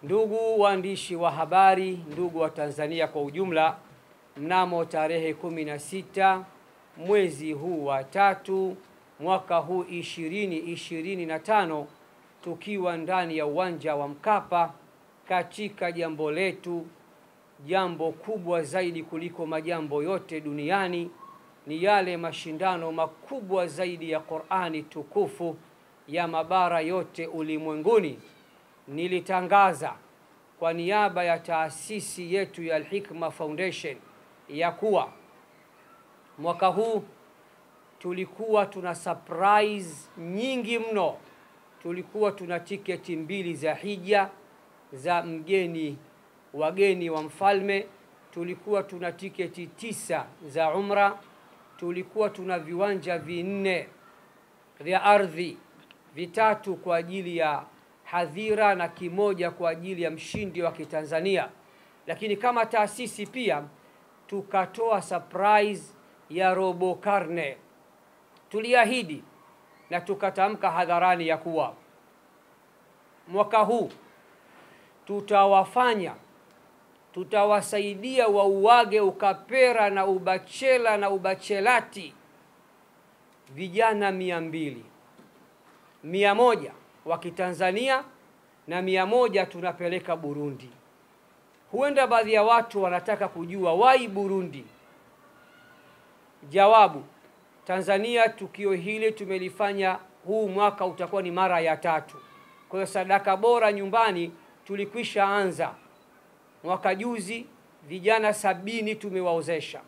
Ndugu waandishi wa habari, ndugu wa Tanzania kwa ujumla, mnamo tarehe 16 mwezi huu wa 3 mwaka huu 2025, tukiwa ndani ya uwanja wa Mkapa katika jambo letu, jambo kubwa zaidi kuliko majambo yote duniani, ni yale mashindano makubwa zaidi ya Qur'ani tukufu ya mabara yote ulimwenguni. Nilitangaza kwa niaba ya taasisi yetu ya Al-Hikma Foundation ya kuwa mwaka huu tulikuwa tuna surprise nyingi mno. Tulikuwa tuna tiketi 2 za hija za wageni wa mfalme, tulikuwa tuna tiketi 9 za umra, tulikuwa tuna viwanja 4 vya ardhi, 3 kwa ajili ya hadhira na 1 kwa ajili ya mshindi wa Kitanzania. Lakini kama taasisi pia tukatoa surprise ya robo karne. Tuliahidi na tukatamka hadharani ya kuwa mwaka huu tutawasaidia wauage ukapera na ubachela na ubachelati vijana 200, 100 wa Kitanzania na 100 tunapeleka Burundi. Huenda baadhi ya watu wanataka kujua why Burundi. Jawabu, Tanzania tukio hili tumelifanya, huu mwaka utakuwa ni mara ya 3. Kwa hiyo sadaka bora nyumbani tulikwisha anza. Mwaka juzi vijana 70 tumewaozesha.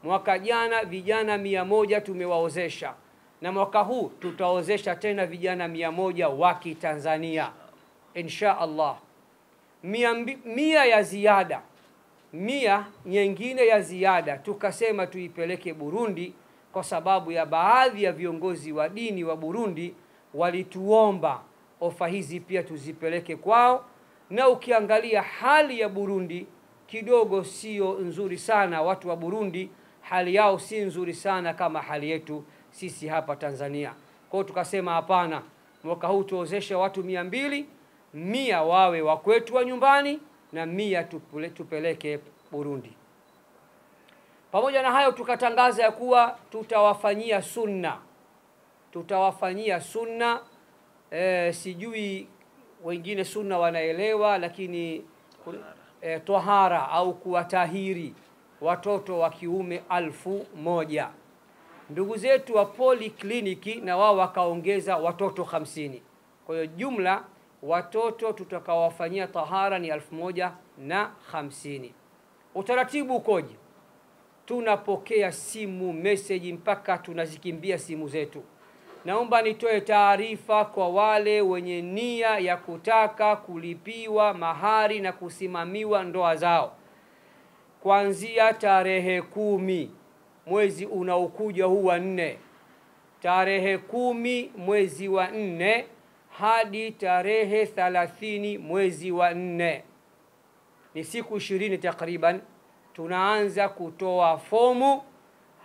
Mwaka jana vijana 100 tumewaozesha. Na mwaka huu tutaozesha tena vijana 100 wa Kitanzania insha Allah. 100 ya ziada, 100 nyingine ya ziada tukasema tuipeleke Burundi, kwa sababu ya baadhi ya viongozi wa dini wa Burundi walituomba ofa hizi pia tuzipeleke kwao. Na ukiangalia hali ya Burundi kidogo sio nzuri sana. Watu wa Burundi hali yao si nzuri sana kama hali yetu sisi hapa Tanzania. Kwa hiyo tukasema hapana, mwaka huu tuozeshe watu 200, 100 wawe wa kwetu wa nyumbani na 100 tupeleke Burundi. Pamoja na hayo tukatangaza ya kuwa tutawafanyia sunna. Sijui wengine sunna wanaelewa, lakini tohara au kuwatahiri watoto wa kiume 1000. Ndugu zetu wa polikliniki na wao wakaongeza watoto 50. Kwa hiyo jumla watoto tutakawafanyia tahara ni 1050. Utaratibu ukoje? Tunapokea simu, message mpaka tunazikimbia simu zetu. Naomba nitoe taarifa kwa wale wenye nia ya kutaka kulipiwa mahari na kusimamiwa ndoa zao. Kuanzia tarehe 10 mwezi unaokuja huu wa 4, tarehe 10 mwezi wa 4 hadi tarehe 30 mwezi wa 4, ni siku 20 takriban, tunaanza kutoa fomu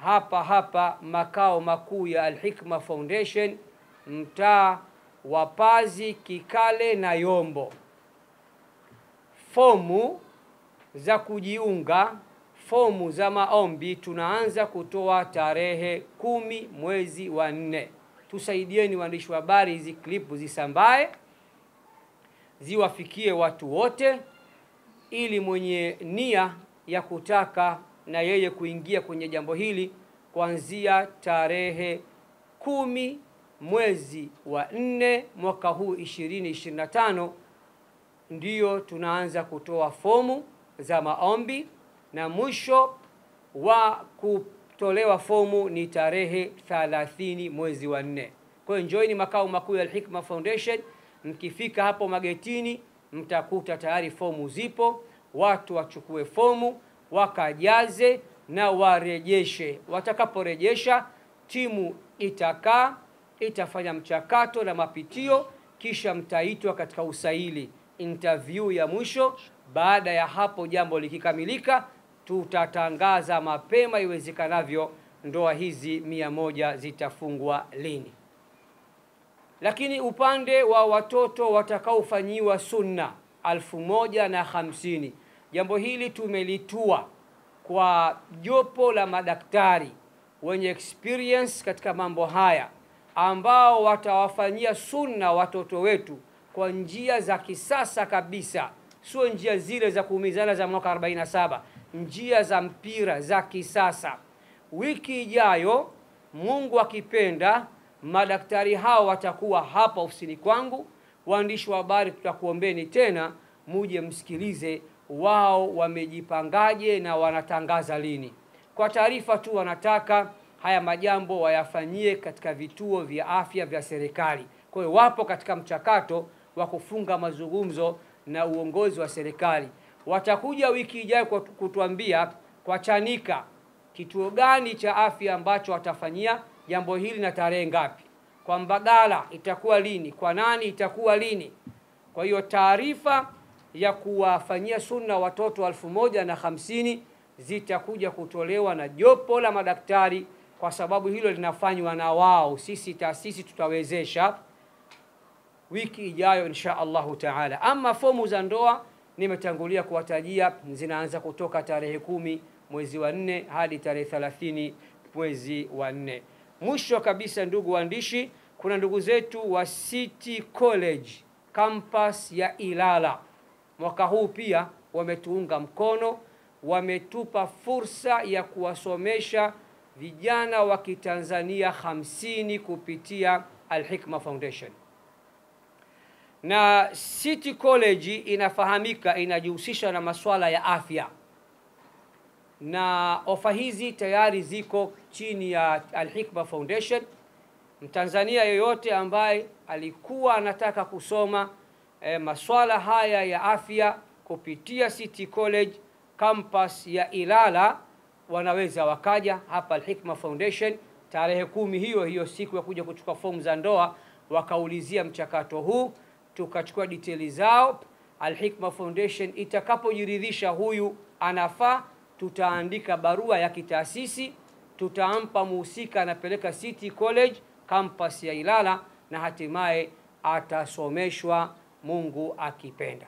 hapa makao makuu ya Al-Hikma Foundation, mtaa wa Pazi, Kikale na Yombo. Fomu za kujiunga, fomu za maombi tunaanza kutoa tarehe 10 mwezi wa 4. Tusaidieni waandishi wa habari, hizi klipu zisambae, ziwafikie watu wote, ili mwenye nia ya kutaka na yeye kuingia kwenye jambo hili kuanzia tarehe 10 mwezi wa 4 mwaka huu 2025 ndiyo tunaanza kutoa fomu za maombi, na mwisho wa kutolewa fomu ni tarehe 30 mwezi wa 4. Kwa hiyo njoini makao makuu ya Al-Hikma Foundation. Mkifika hapo magetini mtakuta tayari fomu zipo. Watu wachukue fomu, wakajaze na warejeshe. Watakaporejesha, timu itafanya mchakato na mapitio, kisha mtaitwa katika usaili, interview ya mwisho. Baada ya hapo jambo likikamilika, tutatangaza mapema iwezekanavyo ndoa hizi 100 zitafungwa lini. Lakini upande wa watoto watakaofanyiwa sunna, 1050. Jambo hili tumelitua kwa jopo la madaktari wenye experience katika mambo haya, ambao watawafanyia sunna watoto wetu kwa njia za kisasa kabisa, sio njia zile za kuumizana za mwaka 47, njia za mpira za kisasa. Wiki ijayo Mungu akipenda, madaktari hao watakuwa hapa ofisini kwangu. Waandishi wa habari, tutakuombeni tena muje msikilize wao wamejipangaje na wanatangaza lini. Kwa taarifa tu, wanataka haya majambo wayafanyie katika vituo vya afya vya serikali. Kwa hiyo wapo katika mchakato wa kufunga mazungumzo na uongozi wa serikali. Watakuja wiki ijayo kutuambia kwa Chanika kituo gani cha afya ambacho watafanyia jambo hili na tarehe ngapi. Kwa Mbagala itakuwa lini, kwa nani itakuwa lini. Kwa hiyo taarifa ya kuwafanyia sunna watoto 1050 zitakuja kutolewa na jopo la madaktari, kwa sababu hilo linafanywa na wao. Sisi taasisi tutawezesha wiki ijayo insha Allahu taala. Ama fomu za ndoa nimetangulia kuwatajia, zinaanza kutoka tarehe 10 mwezi wa 4 hadi tarehe 30 mwezi wa 4. Mwisho kabisa, ndugu waandishi, kuna ndugu zetu wa City College campus ya Ilala, mwaka huu pia wametuunga mkono, wametupa fursa ya kuwasomesha vijana wa Kitanzania 50 kupitia Al-Hikma Foundation. Na City College inafahamika inajihusisha na masuala ya afya, na ofa hizi tayari ziko chini ya Al-Hikma Foundation. Mtanzania yoyote ambaye alikuwa anataka kusoma masuala haya ya afya kupitia City College campus ya Ilala, wanaweza wakaja hapa Al-Hikma Foundation tarehe 10 hiyo siku ya kuja kuchukua fomu za ndoa, wakaulizia mchakato huu, tukachukua details zao. Al-Hikma Foundation itakapojiridhisha huyu anafaa, tutaandika barua ya kitaasisi, tutampa muhusika anapeleka City College campus ya Ilala, na hatimaye atasomeshwa Mungu akipenda.